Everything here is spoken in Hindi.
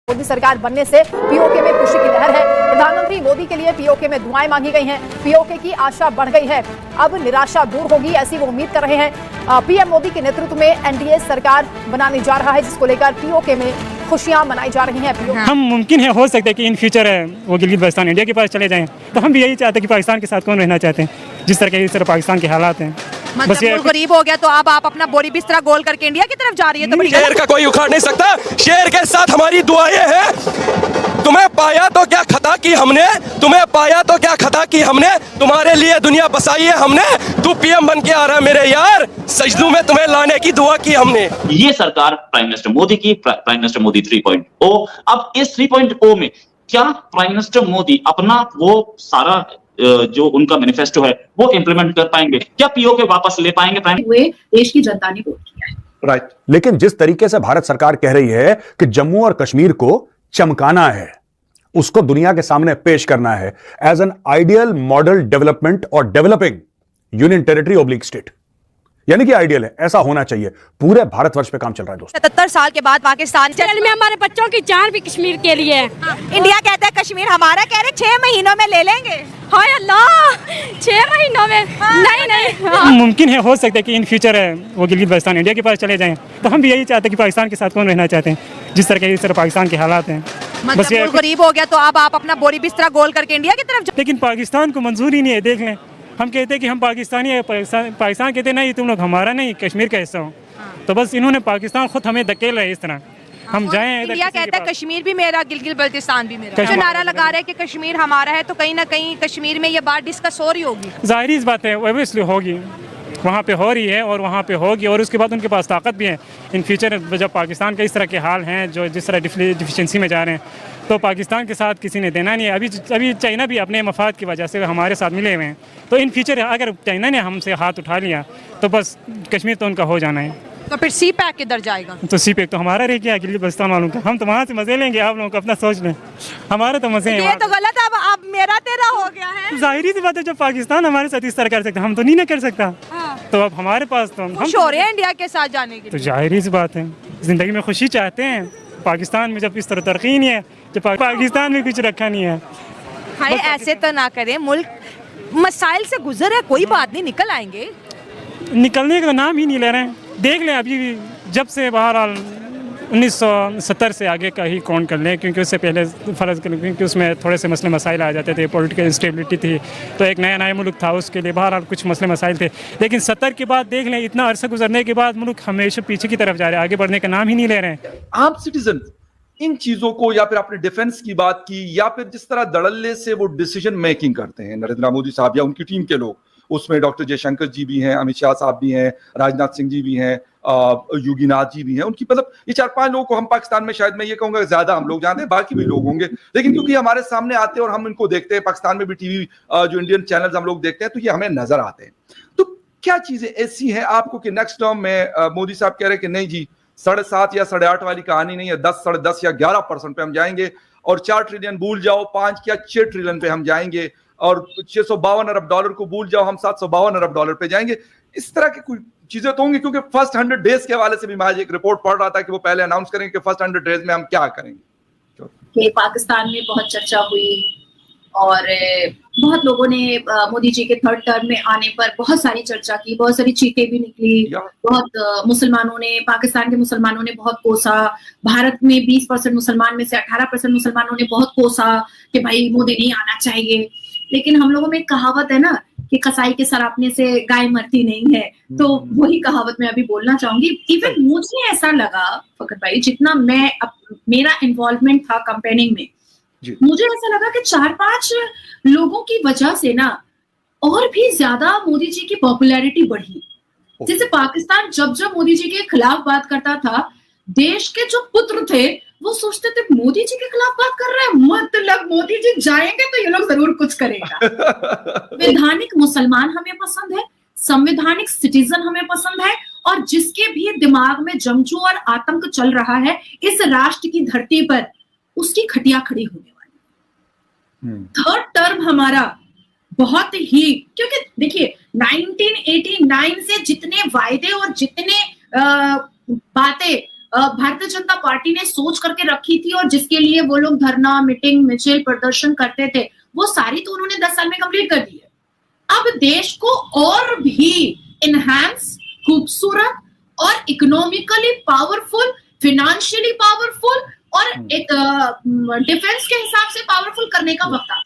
मोदी सरकार बनने से पीओके में खुशी की लहर है। प्रधानमंत्री मोदी के लिए पीओके में दुआएं मांगी गई हैं। पीओके की आशा बढ़ गई है। अब निराशा दूर होगी, ऐसी वो उम्मीद कर रहे हैं। पीएम मोदी के नेतृत्व में एनडीए सरकार बनाने जा रहा है, जिसको लेकर पीओके में खुशियां मनाई जा रही हैं। हम मुमकिन है, हो सकता है कि इन फ्यूचर वो गिलगित बल्तिस्तान इंडिया के पास चले जाएं, तो हम भी यही चाहते हैं कि पाकिस्तान के साथ कौन रहना चाहते हैं, जिस तरह पाकिस्तान के हालात हैं। मतलब मुल्क गरीब हो गया तो अब आप अपना बोरी बिस्तरा गोल करके इंडिया की तरफ जा रही है, तो बड़ी शेर का कोई उखाड़ नहीं सकता। शेर के साथ हमारी दुआएं हैं। तुम्हें पाया तो क्या खता की हमने, तुम्हें पाया तो क्या खता की हमने, तुम्हारे लिए दुनिया बसाई है हमने। तू पीएम बन के आ रहा है मेरे यार, सजदू में तुम्हें लाने की दुआ की हमने। ये सरकार प्राइम मिनिस्टर मोदी की, प्राइम मिनिस्टर मोदी 3.0। अब इस 3.0 में क्या प्राइम मिनिस्टर मोदी अपना वो सारा जो उनका मैनिफेस्टो है वो इंप्लीमेंट कर पाएंगे? क्या पीओके वापस ले पाएंगे? प्राइम हुए देश की जनता ने वोट किया है। राइट। लेकिन जिस तरीके से भारत सरकार कह रही है कि जम्मू और कश्मीर को चमकाना है, उसको दुनिया के सामने पेश करना है as an ideal model development और developing union territory oblique state, यानी कि आइडियल है, ऐसा होना चाहिए। पूरे भारतवर्ष पे काम चल रहा है दोस्तों। 77 साल के बाद पाकिस्तान में हमारे बच्चों की जान भी कश्मीर के लिए है। इंडिया कहता है कश्मीर हमारा, कह रहे 6 महीनों में ले लेंगे। हाय अल्लाह, 6 महीनों में? नहीं। मुमकिन है, हो सकता है कि इन फ्यूचर वो गिलगित बल्तिस्तान इंडिया के पास चले जाएं, तो हम भी यही चाहते हैं कि पाकिस्तान के साथ कौन रहना चाहते हैं, जिस तरह पाकिस्तान के हालात हैं। मतलब मुल्क गरीब हो गया तो अब आप अपना बोरी बिस्तरा गोल करके इंडिया की तरफ। लेकिन पाकिस्तान को मंजूर ही नहीं है। देख लें, हम कहते हैं कि हम पाकिस्तानी है, पाकिस्तान कहते नहीं तुम लोग हमारा नहीं, कश्मीर का हिस्सा हो। तो बस इन्होंने पाकिस्तान खुद हमें धकेल रहा है इस तरह। हम जाएं, इंडिया कहता है कश्मीर भी मेरा, गिलगित बल्तिस्तान भी मेरा। जो नारा लगा रहे हैं कि कश्मीर हमारा है, तो कहीं ना कहीं कश्मीर में ये बात डिस्कस हो रही होगी। जाहिर सी बात है, ऑब्वियसली होगी, वहाँ पे हो रही है और वहाँ पे होगी। और उसके बाद उनके पास ताकत भी है इन फ्यूचर। जब पाकिस्तान के इस तरह के हाल हैं, जो जिस तरह डिफिशिएंसी में जा रहे हैं, तो पाकिस्तान के साथ किसी ने देना नहीं है। अभी चाइना भी अपने मफाद की वजह से हमारे साथ मिले हुए हैं। तो इन फ्यूचर अगर चाइना ने हमसे हाथ उठा लिया तो बस कश्मीर तो उनका हो जाना है। तो फिर सी पैक किधर जाएगा? तो सी पैक तो हमारा रह गया, गिलगित बल्तिस्तान वालों का। हम तो वहाँ से मजे लेंगे, आप लोगों को अपना सोच लें, हमारे तो मजे हैं। ये तो गलत है, अब मेरा तेरा हो गया है। जाहिर सी बात है, जब पाकिस्तान हमारे साथ इस तरह कर सकता, हम तो नहीं ना कर सकता। तो अब हमारे पास तो हम हो रहे हैं इंडिया के साथ जाने के। तो जाहिर सी बात है, जिंदगी में खुशी चाहते हैं। पाकिस्तान में जब इस तरह तरक्की नहीं है, जब पाकिस्तान में कुछ रखा नहीं है। हाय, ऐसे तो ना करें, मुल्क मसाइल से गुजर है, कोई बात नहीं, निकल आएंगे। निकलने का नाम ही नहीं ले रहे हैं। देख लें, अभी जब से बहरहाल 1970 से आगे का ही काउंट कर लें, क्योंकि उससे पहले फ़र्ज़ कर लें, क्योंकि उसमें थोड़े से मसले मसाइल आ जाते थे, पॉलिटिकल इंस्टेबिलिटी थी, तो एक नया मुल्क था, उसके लिए बहरहाल कुछ मसले मसाइल थे। लेकिन 70 के बाद देख लें, इतना अरसा गुजरने के बाद मुल्क हमेशा पीछे की तरफ जा रहे हैं, आगे बढ़ने का नाम ही नहीं ले रहे हैं। आम सिटीजन इन चीजों को, या फिर आपने डिफेंस की बात की, या फिर जिस तरह धड़ल्ले से वो डिसीजन मेकिंग करते हैं नरेंद्र मोदी साहब या उनकी टीम के लोग, उसमें डॉक्टर जयशंकर जी भी हैं, अमित शाह साहब भी हैं, राजनाथ सिंह जी भी हैं, योगीनाथ जी भी हैं, उनकी मतलब ये 4-5 लोगों को हम पाकिस्तान में, शायद मैं ये कहूंगा ज्यादा हम लोग जानते हैं, बाकी भी लोग होंगे, लेकिन क्योंकि हमारे सामने आते हैं और हम इनको देखते हैं, पाकिस्तान में भी टीवी जो इंडियन चैनल्स हम लोग देखते हैं, तो ये हमें नजर आते हैं। तो क्या चीजें ऐसी हैं आपको कि नेक्स्ट टर्म में मोदी साहब कह रहे हैं कि नहीं जी, 7.5 या 8.5 वाली कहानी नहीं है, 10, 10.5 या 11% पे हम जाएंगे, और 4 ट्रिलियन भूल जाओ, 5 या 6 ट्रिलियन पे हम जाएंगे, और $652 अरब को भूल जाओ, हम $752 अरब पे जाएंगे। इस तरह की कोई चीजें तो होंगी, क्योंकि फर्स्ट 100 डेज के हवाले से भी मैं आज एक रिपोर्ट पढ़ रहा था कि वो पहले अनाउंस करेंगे कि फर्स्ट 100 डेज में हम क्या करेंगे। कि पाकिस्तान में बहुत चर्चा हुई और बहुत लोगों ने मोदी जी के 3rd टर्म में आने पर बहुत सारी चर्चा की, बहुत सारी चीखें भी निकली, बहुत मुसलमानों ने, पाकिस्तान के मुसलमानों ने बहुत कोसा, भारत में 20% मुसलमान में से 18% मुसलमानों ने बहुत कोसा कि भाई मोदी नहीं आना चाहिए। लेकिन हम लोगों में एक कहावत है ना कि कसाई के सरापने से गाय मरती नहीं है, तो वही कहावत मैं अभी बोलना चाहूंगी। इवन मुझे ऐसा लगा फकत भाई, जितना मैं मेरा इन्वॉल्वमेंट था कैंपेनिंग में, मुझे ऐसा लगा कि 4-5 लोगों की वजह से ना और भी ज्यादा मोदी जी की पॉपुलैरिटी बढ़ी। जैसे पाकिस्तान जब मोदी जी के खिलाफ बात करता था, देश के जो पुत्र थे वो सोचते थे मोदी जी के खिलाफ बात कर रहे हैं, मतलब मोदी जी जाएंगे तो ये लोग जरूर कुछ करेगा। वैधानिक मुसलमान हमें पसंद है, संवैधानिक सिटीजन हमें पसंद है, और जिसके भी दिमाग में जंगजू और आतंक चल रहा है इस राष्ट्र की धरती पर, उसकी खटिया खड़ी होने वाली। 3rd टर्म हमारा बहुत ही, क्योंकि देखिए 1989 से जितने वायदे और जितने बातें भारतीय जनता पार्टी ने सोच करके रखी थी और जिसके लिए वो लोग धरना, मीटिंग, मिছিল, प्रदर्शन करते थे, वो सारी तो उन्होंने 10 साल में कंप्लीट कर दी है। अब देश को और भी इनहैंस, खूबसूरत और इकोनॉमिकली पावरफुल, फाइनेंशियली पावरफुल और एक डिफेंस के हिसाब से पावरफुल करने का वक्त आ